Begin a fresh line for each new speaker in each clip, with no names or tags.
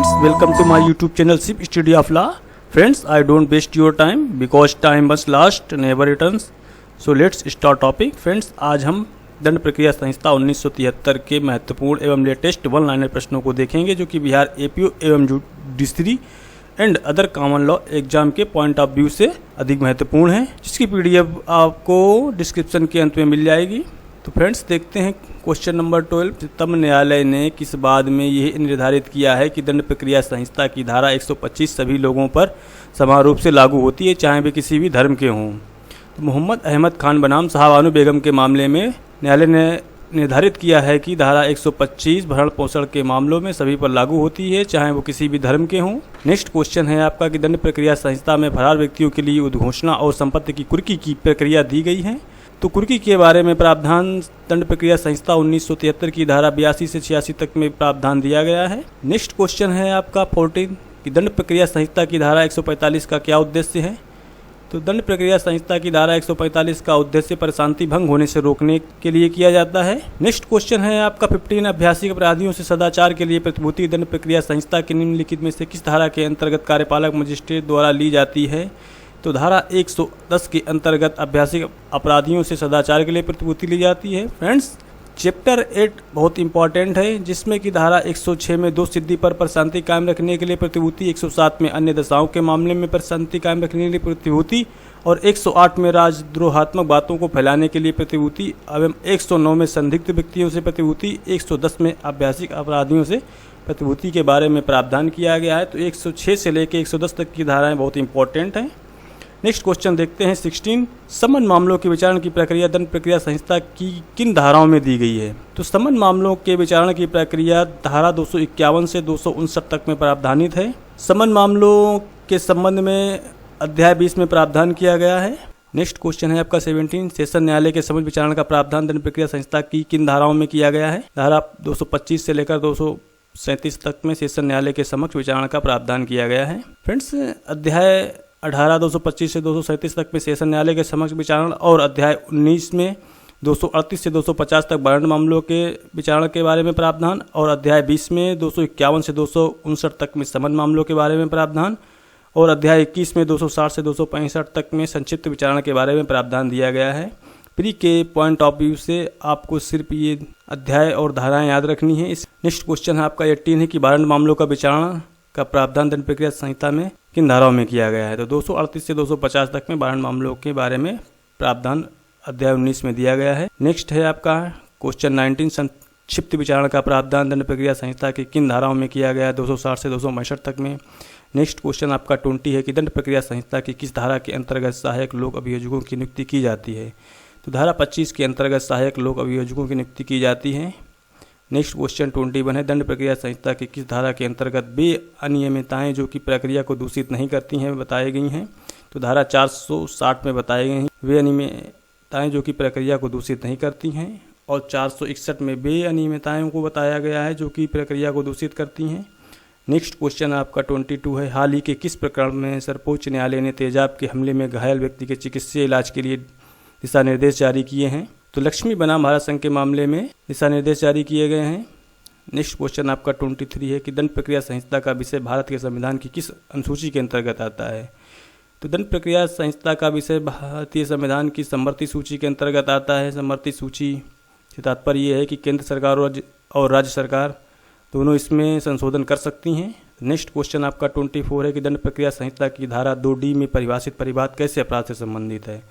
friends, welcome to my YouTube channel SIP Study of Law. Friends, I don't waste your time because time must last, never returns. So let's start topic. Friends, आज हम दंड प्रक्रिया संहिता 1973 के महत्वपूर्ण एवं latest one liner प्रश्नों को देखेंगे जो कि बिहार एपीओ एवं judiciary and other common law exam के पॉइंट ऑफ व्यू से अधिक महत्वपूर्ण है, जिसकी पीडीएफ आपको डिस्क्रिप्शन के अंत में मिल जाएगी। तो फ्रेंड्स, देखते हैं क्वेश्चन नंबर 12। उच्चतम न्यायालय ने किस बाद में यह निर्धारित किया है कि दंड प्रक्रिया संहिता की धारा 125 सभी लोगों पर समान रूप से लागू होती है, चाहे वे किसी भी धर्म के हों। तो मोहम्मद अहमद खान बनाम साहबानो बेगम के मामले में न्यायालय ने निर्धारित किया है कि धारा 125 भरण पोषण के मामलों में सभी पर लागू होती है, चाहे वो किसी भी धर्म के हों। नेक्स्ट क्वेश्चन है आपका कि दंड प्रक्रिया संहिता में फरार व्यक्तियों के लिए उद्घोषणा और संपत्ति की कुर्की की प्रक्रिया दी गई है। तो कुर्की के बारे में प्रावधान दंड प्रक्रिया संहिता 1973 की धारा 82 से 86 तक में प्रावधान दिया गया है। नेक्स्ट क्वेश्चन है आपका 14 कि दंड प्रक्रिया संहिता की धारा 145 का क्या उद्देश्य है। तो दंड प्रक्रिया संहिता की धारा 145 का उद्देश्य परेशानी भंग होने से रोकने के लिए किया जाता है। नेक्स्ट क्वेश्चन है आपका 15 अभ्यासिक अपराधियों से सदाचार के लिए प्रतिभूति दंड प्रक्रिया संहिता के निम्नलिखित में से किस धारा के अंतर्गत कार्यपालक मजिस्ट्रेट द्वारा ली जाती है। तो धारा 110 के अंतर्गत अभ्यासिक अपराधियों से सदाचार के लिए प्रतिभूति ली जाती है। फ्रेंड्स, चैप्टर 8 बहुत इंपॉर्टेंट है, जिसमें कि धारा 106 में दो सिद्धि पर शांति कायम रखने के लिए प्रतिभूति, 107 में अन्य दशाओं के मामले में शांति कायम रखने के लिए प्रतिभूति और 108 में राजद्रोहात्मक बातों को फैलाने के लिए प्रतिभूति एवं 109 में संदिग्ध व्यक्तियों से प्रतिभूति, 110 में अभ्यासिक अपराधियों से प्रतिभूति के बारे में प्रावधान किया गया है। तो 106 से लेकर 110 तक की धाराएं बहुत इंपॉर्टेंट हैं। नेक्स्ट क्वेश्चन देखते हैं 16। समन मामलों के विचारण की प्रक्रिया दंड प्रक्रिया संहिता की किन धाराओं में दी गई है। तो समन मामलों के विचारण की प्रक्रिया धारा 251 से 259 तक में प्रावधानित है। समन मामलों के संबंध में अध्याय 20 में प्रावधान किया गया है। नेक्स्ट क्वेश्चन है आपका 17। सेशन न्यायालय के समझ विचारण का प्रावधान दंड प्रक्रिया संहिता की किन धाराओं में किया गया है। धारा 225 से लेकर 237 तक में सेशन न्यायालय के समक्ष विचारण का प्रावधान किया गया है। फ्रेंड्स, अध्याय 18 225 से 237 तक में सेशन न्यायालय के समक्ष विचारण और अध्याय 19 में 238 से 250 तक वारंट मामलों के विचारण के बारे में प्रावधान और अध्याय 20 में 251 से 259 तक में समन मामलों के बारे में प्रावधान और अध्याय 21 में 260 से 265 तक में संक्षिप्त विचारण के बारे में प्रावधान दिया गया है। प्री के पॉइंट ऑफ व्यू से आपको सिर्फ ये अध्याय और धाराएं याद रखनी है। नेक्स्ट क्वेश्चन है आपका 18 है कि वारंट मामलों का विचारण का प्रावधान दंड प्रक्रिया संहिता में किन धाराओं में किया गया है। तो 238 से 250 तक में वारंट मामलों के बारे में प्रावधान अध्याय 19 में दिया गया है। नेक्स्ट है आपका क्वेश्चन 19। संक्षिप्त विचारण का प्रावधान दंड प्रक्रिया संहिता की किन धाराओं में किया गया है। 260 से 265 तक में। नेक्स्ट क्वेश्चन आपका 20 है कि दंड प्रक्रिया संहिता की किस धारा के अंतर्गत सहायक लोक अभियोजकों की नियुक्ति की जाती है। तो धारा 25 के अंतर्गत सहायक लोक अभियोजकों की नियुक्ति की जाती है। नेक्स्ट क्वेश्चन 21 है दंड प्रक्रिया संहिता की किस धारा के अंतर्गत वे अनियमितताएं जो कि प्रक्रिया को दूषित नहीं करती हैं बताई गई हैं। तो धारा 460 में बताई गई हैं वे अनियमितताएं जो कि प्रक्रिया को दूषित नहीं करती हैं और 461 में वे अनियमितताओं को बताया गया है जो कि प्रक्रिया को दूषित करती हैं। नेक्स्ट क्वेश्चन आपका 22 है हाल ही के किस प्रकरण में सर्वोच्च न्यायालय ने तेजाब के हमले में घायल व्यक्ति के चिकित्सीय इलाज के लिए दिशा निर्देश जारी किए हैं। तो लक्ष्मी बनाम भारत संघ के मामले में दिशा निर्देश जारी किए गए हैं। नेक्स्ट क्वेश्चन आपका 23 है कि दंड प्रक्रिया संहिता का विषय भारत के संविधान की किस अनुसूची के अंतर्गत आता है। तो दंड प्रक्रिया संहिता का विषय भारतीय संविधान की समवर्ती सूची के अंतर्गत आता है। समवर्ती सूची से तात्पर्य यह है कि केंद्र सरकार और राज्य सरकार दोनों इसमें संशोधन कर सकती हैं। नेक्स्ट क्वेश्चन आपका 24 है कि दंड प्रक्रिया संहिता की धारा 2D में परिभाषित परिवाद कैसे अपराध से संबंधित है।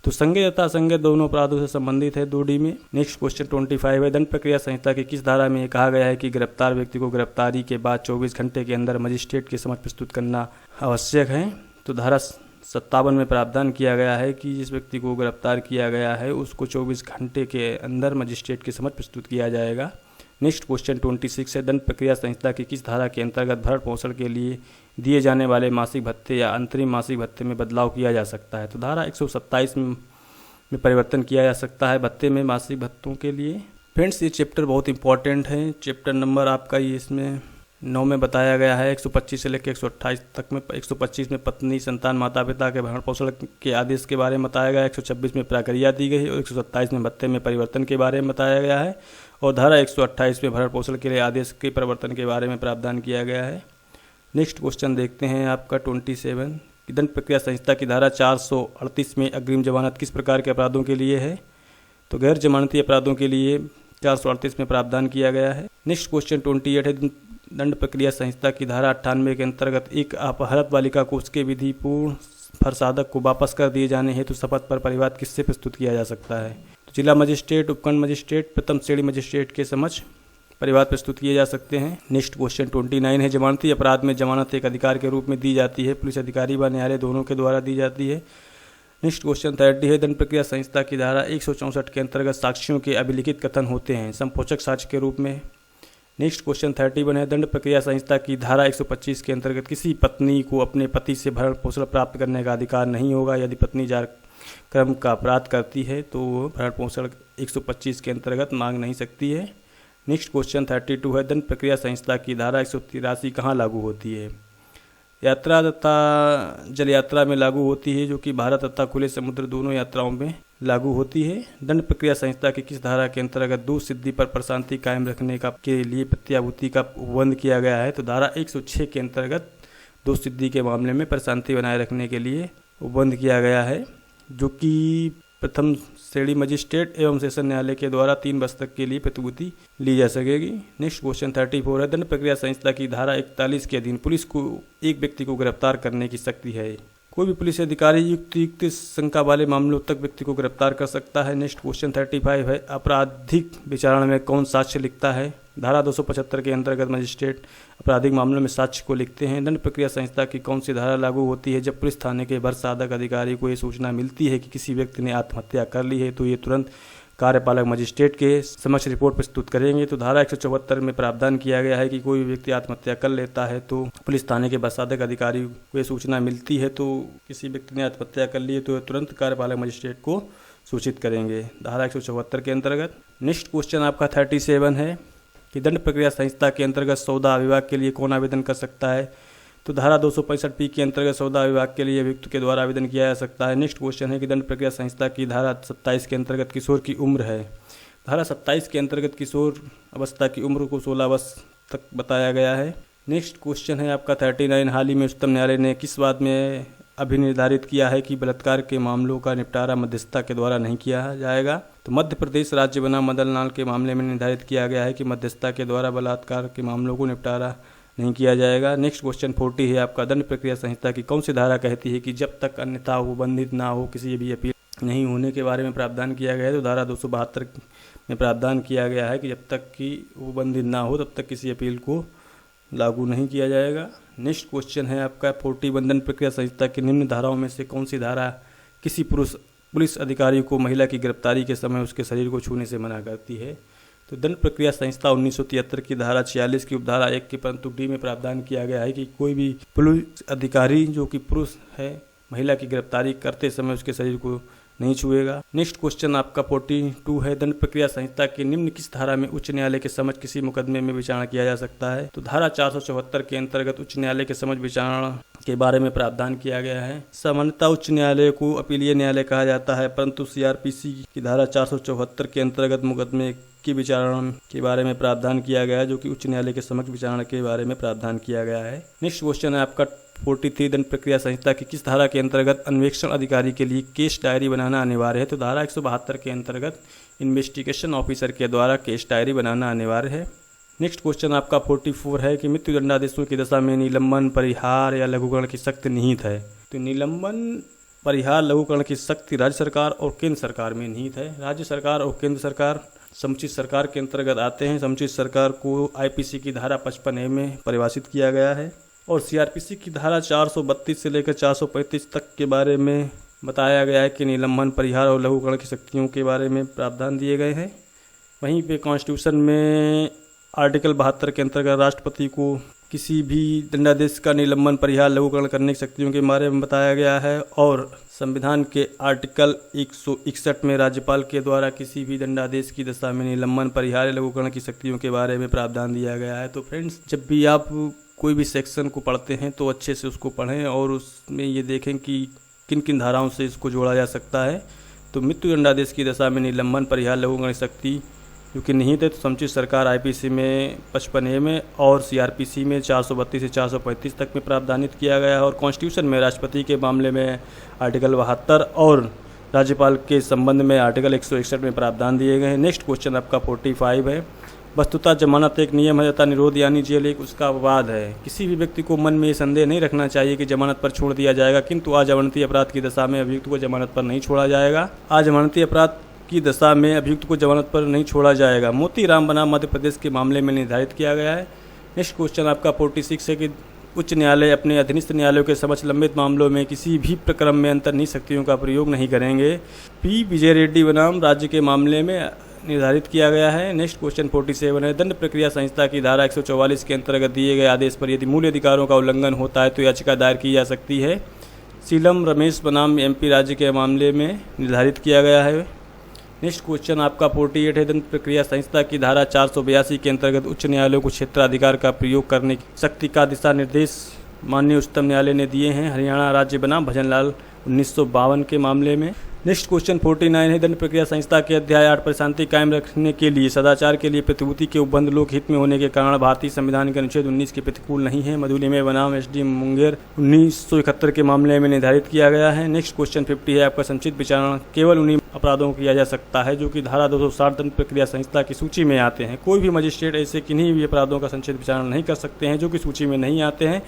तो संज्ञेय तथा असंज्ञेय दोनों अपराधों से संबंधित है 2D में। नेक्स्ट क्वेश्चन 25 है दंड प्रक्रिया संहिता की किस धारा में कहा गया है कि गिरफ्तार व्यक्ति को गिरफ्तारी के बाद 24 घंटे के अंदर मजिस्ट्रेट के समक्ष प्रस्तुत करना आवश्यक है। तो धारा 57 में प्रावधान किया गया है कि जिस व्यक्ति को गिरफ्तार किया गया है उसको 24 घंटे के अंदर मजिस्ट्रेट के समक्ष प्रस्तुत किया जाएगा। नेक्स्ट क्वेश्चन 26 है दंड प्रक्रिया संहिता की किस धारा के अंतर्गत भरण पोषण के लिए दिए जाने वाले मासिक भत्ते या अंतरिम मासिक भत्ते में बदलाव किया जा सकता है। तो धारा 127 में परिवर्तन किया जा सकता है भत्ते में मासिक भत्तों के लिए। फ्रेंड्स, ये चैप्टर बहुत इंपॉर्टेंट है। चैप्टर नंबर आपका ये इसमें 9 में बताया गया है। 125 से लेकर 128 तक में 125 में पत्नी संतान माता पिता के भरण पोषण के आदेश के बारे में बताया गया है। 126 में प्रक्रिया दी गई है और 127 में भत्ते में परिवर्तन के बारे में बताया गया है और धारा 128 में भरण पोषण के लिए आदेश के प्रवर्तन के बारे में प्रावधान किया गया है। नेक्स्ट क्वेश्चन देखते हैं आपका 27 कि दंड प्रक्रिया संहिता की धारा 438 में अग्रिम जमानत किस प्रकार के अपराधों के लिए है? तो गैर जमानती अपराधों के लिए 438 में प्रावधान किया गया है। नेक्स्ट क्वेश्चन 28 है दंड प्रक्रिया संहिता की धारा 98 के अंतर्गत एक अपहृत बालिका को उसके विधिपूर्ण फरसादक को वापस कर दिए जाने हेतु शपथ पर परिवाद किससे प्रस्तुत किया जा सकता है? तो जिला मजिस्ट्रेट, उपखंड मजिस्ट्रेट, प्रथम श्रेणी मजिस्ट्रेट के समक्ष परिवाद प्रस्तुत किए जा सकते हैं। नेक्स्ट क्वेश्चन 29 है जमानती अपराध में जमानत एक अधिकार के रूप में दी जाती है, पुलिस अधिकारी व न्यायालय दोनों के द्वारा दी जाती है। नेक्स्ट क्वेश्चन 30 है दंड प्रक्रिया संहिता की धारा 164 के अंतर्गत साक्ष्यों के अभिलिखित कथन होते हैं संपोषक साक्ष्य के रूप में। नेक्स्ट क्वेश्चन 31 है दंड प्रक्रिया संहिता की धारा 125 के अंतर्गत किसी पत्नी को अपने पति से भरण पोषण प्राप्त करने का अधिकार नहीं होगा। यदि पत्नी क्रम का अपराध करती है तो भरण पोषण 125 के अंतर्गत मांग नहीं सकती है। नेक्स्ट क्वेश्चन 32 है दंड प्रक्रिया संहिता की धारा 183 कहाँ लागू होती है? यात्रा तथा जल यात्रा में लागू होती है, जो कि भारत तथा खुले समुद्र दोनों यात्राओं में लागू होती है। दंड प्रक्रिया संहिता की किस धारा के अंतर्गत दोष सिद्धि पर प्रशांति कायम रखने का के लिए प्रत्याभूति का उपबंध किया गया है? तो धारा 106 के अंतर्गत दोष सिद्धि के मामले में प्रशांति बनाए रखने के लिए उपबंध किया गया है, जो कि प्रथम श्रेणी मजिस्ट्रेट एवं सेशन न्यायालय के द्वारा 3 वर्ष तक के लिए प्रतिभूति ली जा सकेगी। नेक्स्ट क्वेश्चन 34 है दंड प्रक्रिया संहिता की धारा 41 के अधीन पुलिस को एक व्यक्ति को गिरफ्तार करने की शक्ति है। कोई भी पुलिस अधिकारी युक्त शंका वाले मामलों तक व्यक्ति को गिरफ्तार कर सकता है। नेक्स्ट क्वेश्चन 35 है आपराधिक विचारणा में कौन साक्ष्य लिखता है? धारा 275 के अंतर्गत मजिस्ट्रेट आपराधिक मामलों में साक्ष्य को लिखते हैं। दंड प्रक्रिया संहिता की कौन सी धारा लागू होती है? जब पुलिस थाने के भरसाधक अधिकारी को ये सूचना मिलती है कि किसी व्यक्ति ने आत्महत्या कर ली है तो ये तुरंत कार्यपालक मजिस्ट्रेट के समक्ष रिपोर्ट प्रस्तुत करेंगे। तो धारा 174 में प्रावधान किया गया है कि कोई भी व्यक्ति आत्महत्या कर लेता है तो पुलिस थाने के भरसाधक अधिकारी को ये सूचना मिलती है तो किसी व्यक्ति ने आत्महत्या कर ली है तो तुरंत कार्यपालक मजिस्ट्रेट को सूचित करेंगे, धारा 174 के अंतर्गत। नेक्स्ट क्वेश्चन आपका 37 है कि दंड प्रक्रिया संहिता के अंतर्गत सौदा विभाग के लिए कौन आवेदन कर सकता है? तो धारा 265 के अंतर्गत सौदा विभाग के लिए अभियुक्त के द्वारा आवेदन किया जा सकता है। नेक्स्ट क्वेश्चन है कि दंड प्रक्रिया संहिता की धारा 27 के अंतर्गत किशोर की उम्र है। धारा 27 के अंतर्गत किशोर अवस्था की उम्र को 16 वर्ष तक बताया गया है। नेक्स्ट क्वेश्चन है आपका 39 हाल ही में उच्चतम न्यायालय ने किस बात में अभिनिर्धारित किया है कि बलात्कार के मामलों का निपटारा मध्यस्थता के द्वारा नहीं किया जाएगा? तो मध्य प्रदेश राज्य बनाम मदन लाल के मामले में निर्धारित किया गया है कि मध्यस्थता के द्वारा बलात्कार के मामलों को निपटारा नहीं किया जाएगा। नेक्स्ट क्वेश्चन 40 है आपका दंड प्रक्रिया संहिता की कौन सी धारा कहती है कि जब तक अन्यथा उपबंधित ना हो किसी भी अपील नहीं होने के बारे में प्रावधान किया गया है? तो धारा 272 में प्रावधान किया गया है कि जब तक कि उपबंधित ना हो तब तक किसी अपील को लागू नहीं किया जाएगा। नेक्स्ट क्वेश्चन है आपका 41 दंड प्रक्रिया संहिता की निम्न धाराओं में से कौन सी धारा किसी पुलिस अधिकारी को महिला की गिरफ्तारी के समय उसके शरीर को छूने से मना करती है? तो दंड प्रक्रिया संहिता 1973 की धारा 46 की उपधारा 1 के परंतु डी में प्रावधान किया गया है कि कोई भी पुलिस अधिकारी जो कि पुरुष है महिला की गिरफ्तारी करते समय उसके शरीर को नहीं छुएगा। नेक्स्ट क्वेश्चन आपका 42 है दंड प्रक्रिया संहिता के निम्न किस धारा में उच्च न्यायालय के समक्ष किसी मुकदमे में विचारणा किया जा सकता है? तो धारा 474 के अंतर्गत उच्च न्यायालय के समक्ष विचारणा के बारे में प्रावधान किया गया है। सामान्यतः उच्च न्यायालय को अपीलीय न्यायालय कहा जाता है, परंतु सीआरपीसी की धारा 474 के अंतर्गत मुकदमे की विचारणा के बारे में प्रावधान किया गया है, जो कि उच्च न्यायालय के समक्ष विचारणा के बारे में प्रावधान किया गया है। नेक्स्ट क्वेश्चन है आपका 43 दंड प्रक्रिया संहिता की किस धारा के अंतर्गत अन्वेषण अधिकारी के लिए केस डायरी बनाना अनिवार्य है? तो धारा 172 के अंतर्गत इन्वेस्टिगेशन ऑफिसर के द्वारा केस डायरी बनाना अनिवार्य है। नेक्स्ट क्वेश्चन आपका 44 है कि मृत्यु दंडादेशों की दशा में निलंबन, परिहार या लघुकरण की शक्ति निहित है। तो निलंबन, परिहार, लघुकरण की शक्ति राज्य सरकार और केंद्र सरकार में निहित है। राज्य सरकार और केंद्र सरकार समुचित सरकार के अंतर्गत आते हैं। समुचित सरकार को आईपीसी की धारा 55A में परिभाषित किया गया है और सीआरपीसी की धारा 432 से लेकर 435 तक के बारे में बताया गया है कि निलंबन, परिहार और लघुकरण की शक्तियों के बारे में प्रावधान दिए गए हैं। वहीं पे कॉन्स्टिट्यूशन में आर्टिकल 72 के अंतर्गत राष्ट्रपति को किसी भी दंडादेश का निलंबन, परिहार, लघुकरण करने की शक्तियों के बारे में बताया गया है और संविधान के आर्टिकल 161 में राज्यपाल के द्वारा किसी भी दंडादेश की दशा में निलंबन, परिहार, लघुकरण की शक्तियों के बारे में प्रावधान दिया गया है। तो फ्रेंड्स, जब भी आप कोई भी सेक्शन को पढ़ते हैं तो अच्छे से उसको पढ़ें और उसमें ये देखें कि किन किन धाराओं से इसको जोड़ा जा सकता है। तो मृत्यु दंडादेश की दशा में निलंबन, परिहार, लघुकरण की शक्ति जो कि निहित है। तो समुचित सरकार आईपीसी में 55A में और सीआरपीसी में 432 से 435 तक में प्रावधानित किया गया है। और कॉन्स्टिट्यूशन में राष्ट्रपति के मामले में आर्टिकल 72 और राज्यपाल के संबंध में आर्टिकल 161 में प्रावधान दिए गए हैं। नेक्स्ट क्वेश्चन आपका 45 है। वस्तुतः जमानत एक नियम है तथा निरोध यानी जेल एक उसका अपवाद है। किसी भी व्यक्ति को मन में ये संदेह नहीं रखना चाहिए कि जमानत पर छोड़ दिया जाएगा, किंतु अजमानती अपराध की दशा में अभियुक्त को जमानत पर नहीं छोड़ा जाएगा। अजमानती अपराध की दशा में अभियुक्त को जमानत पर नहीं छोड़ा जाएगा। मोतीराम बनाम मध्य प्रदेश के मामले में निर्धारित किया गया है। नेक्स्ट क्वेश्चन आपका 46 है कि उच्च न्यायालय अपने अधीनस्थ न्यायालयों के समक्ष लंबित मामलों में किसी भी प्रक्रम में अंतर्निहित शक्तियों का प्रयोग नहीं करेंगे। पी विजय रेड्डी बनाम राज्य के मामले में निर्धारित किया गया है। नेक्स्ट क्वेश्चन 47 है। दंड प्रक्रिया संहिता की धारा 144 के अंतर्गत दिए गए आदेश पर यदि मूल अधिकारों का उल्लंघन होता है तो याचिका दायर की जा सकती है। सीलम रमेश बनाम एमपी राज्य के मामले में निर्धारित किया गया है। नेक्स्ट क्वेश्चन आपका 48 है। दंड प्रक्रिया संहिता की धारा 482 के अंतर्गत उच्च न्यायालयों को क्षेत्राधिकार का प्रयोग करने की शक्ति का दिशा निर्देश माननीय उच्चतम न्यायालय ने दिए हैं। हरियाणा राज्य बनाम भजनलाल 1952 के मामले में। नेक्स्ट क्वेश्चन 49 है। दंड प्रक्रिया संहिता के अध्याय 8 पर शांति कायम रखने के लिए सदाचार के लिए प्रतिभूति के उपबंध लोक हित में होने के कारण भारतीय संविधान के अनुच्छेद 19 के प्रतिकूल नहीं है। मधुलिमय बनाम एसडी मुंगेर 1971 के मामले में निर्धारित किया गया है। नेक्स्ट क्वेश्चन 50 है आपका। संचित विचारणा केवल उन्हीं अपराधों को किया जा सकता है जो कि धारा 260 दंड प्रक्रिया संहिता की सूची में आते हैं। कोई भी मजिस्ट्रेट ऐसे किन्हीं भी अपराधों का संचित विचारणा नहीं कर सकते हैं जो कि सूची में नहीं आते हैं।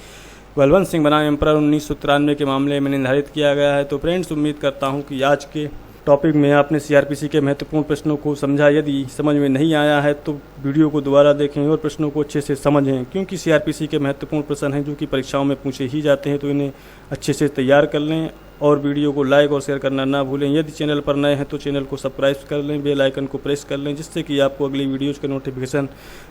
बलवंत सिंह बनाम एम्परर 1993 के मामले में निर्धारित किया गया है। तो फ्रेंड्स, उम्मीद करता हूं कि आज के टॉपिक में आपने सीआरपीसी के महत्वपूर्ण प्रश्नों को समझा। यदि समझ में नहीं आया है तो वीडियो को दोबारा देखें और प्रश्नों को अच्छे से समझें, क्योंकि सीआरपीसी के महत्वपूर्ण प्रश्न हैं जो कि परीक्षाओं में पूछे ही जाते हैं। तो इन्हें अच्छे से तैयार कर लें और वीडियो को लाइक और शेयर करना ना भूलें। यदि चैनल पर नए हैं तो चैनल को सब्सक्राइब कर लें, बेल आइकन को प्रेस कर लें, जिससे कि आपको अगली वीडियोज़ का नोटिफिकेशन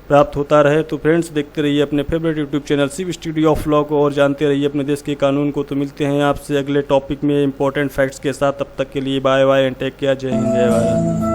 प्राप्त होता रहे। तो फ्रेंड्स, देखते रहिए अपने favourite YouTube channel Shiv studio of law को और जानते रहिए अपने देश के कानून को। तो मिलते हैं आपसे अगले टॉपिक में इंपॉर्टेंट फैक्ट्स के साथ। तब तक के लिए bye bye and take care. जय हिंद, जय भारत।